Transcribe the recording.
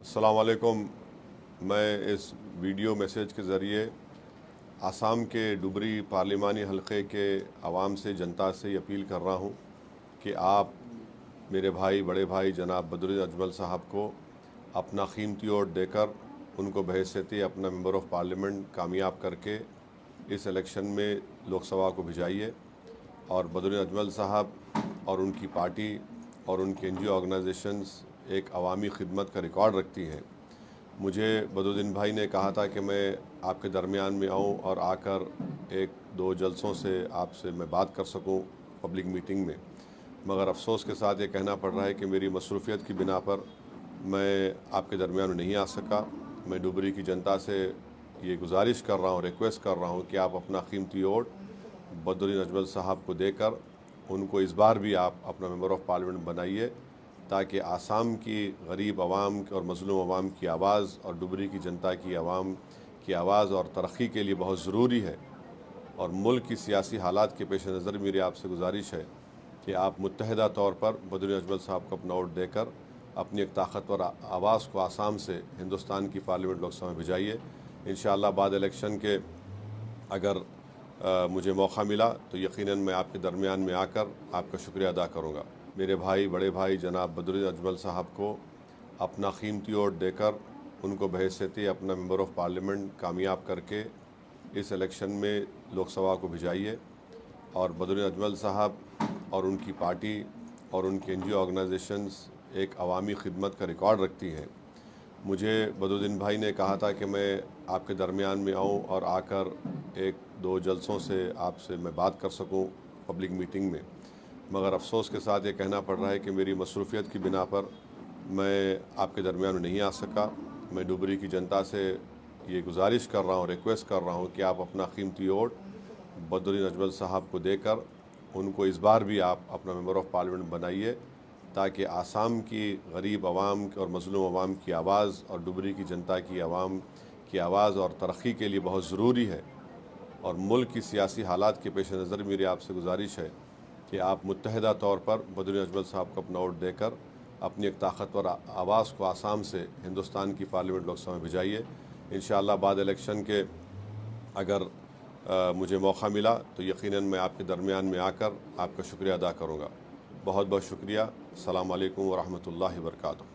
अस्सलाम वालेकुम। मैं इस वीडियो मैसेज के ज़रिए आसाम के डुबरी पार्लिमानी हलक़े के आवाम से, जनता से ये अपील कर रहा हूँ कि आप मेरे भाई, बड़े भाई जनाब बदरुद्दीन अजमल साहब को अपना कीमती वोट देकर उनको बहैसियत अपना मेंबर ऑफ़ पार्लियामेंट कामयाब करके इस इलेक्शन में लोकसभा को भिजाइए। और बदरुद्दीन अजमल साहब और उनकी पार्टी और उनकी NGO ऑर्गेनाइजेशंस एक अवामी खिदमत का रिकॉर्ड रखती हैं। मुझे बदरुद्दीन भाई ने कहा था कि मैं आपके दरमियान में आऊं और आकर एक दो जलसों से आपसे मैं बात कर सकूं पब्लिक मीटिंग में, मगर अफसोस के साथ ये कहना पड़ रहा है कि मेरी मसरूफ़ियत की बिना पर मैं आपके दरमियान में नहीं आ सका। मैं डुबरी की जनता से ये गुजारिश कर रहा हूँ, रिक्वेस्ट कर रहा हूँ कि आप अपना कीमती वोट बदरुद्दीन अजमल साहब को देकर उनको इस बार भी आप अपना मेंबर ऑफ़ पार्लियामेंट बनाइए, ताकि आसाम की गरीब आवाम और मज़लूम आवाम की आवाज़ और डुबरी की जनता की आवाम की आवाज़ और तरक्की के लिए बहुत ज़रूरी है। और मुल्क की सियासी हालात के पेश नज़र मेरी आपसे गुजारिश है कि आप मुत्तहदा तौर पर बदरुद्दीन अजमल साहब को अपना वोट देकर अपनी एक ताकतवर आवाज़ को आसाम से हिंदुस्तान की पार्लियामेंट लोकसभा में भिजाइए। इंशाअल्लाह बाद इलेक्शन के अगर मुझे मौका मिला तो यकीनन मैं आपके दरमियान में आकर आपका शुक्रिया अदा करूँगा। मेरे भाई, बड़े भाई जनाब बदरुद्दीन अजमल साहब को अपना कीमती वोट देकर उनको बहैसियत अपना मेंबर ऑफ़ पार्लियामेंट कामयाब करके इस इलेक्शन में लोकसभा को भिजाइए। और बदरुद्दीन अजमल साहब और उनकी पार्टी और उनकी NGO ऑर्गेनाइजेशंस एक अवामी खिदमत का रिकॉर्ड रखती हैं। मुझे बदरुद्दीन भाई ने कहा था कि मैं आपके दरमियान में आऊं और आकर एक दो जलसों से आपसे मैं बात कर सकूं पब्लिक मीटिंग में, मगर अफसोस के साथ ये कहना पड़ रहा है कि मेरी मसरूफ़ियत की बिना पर मैं आपके दरमियान में नहीं आ सका। मैं डुबरी की जनता से ये गुजारिश कर रहा हूँ, रिक्वेस्ट कर रहा हूँ कि आप अपना कीमती वोट बदरुद्दीन अजमल साहब को देकर उनको इस बार भी आप अपना मेंबर ऑफ़ पार्लियामेंट बनाइए, ताकि आसाम की गरीब आवाम और मज़लूम आवाम की आवाज़ और डुबरी की जनता की आवाम की आवाज़ और तरक्की के लिए बहुत ज़रूरी है। और मुल्क की सियासी हालात के पेश नज़र मेरी आपसे गुजारिश है कि आप मुत्तहदा तौर पर बदरुद्दीन अजमल साहब को अपना वोट देकर अपनी एक ताकतवर आवाज़ को आसाम से हिंदुस्तान की पार्लियामेंट लोकसभा में भिजाइए। इंशाअल्लाह बाद इलेक्शन के अगर मुझे मौका मिला तो यकीनन मैं आपके दरमियान में आकर आपका शुक्रिया अदा करूँगा। बहुत बहुत शुक्रिया। अस्सलाम वालेकुम व रहमतुल्लाहि व बरकातुहू।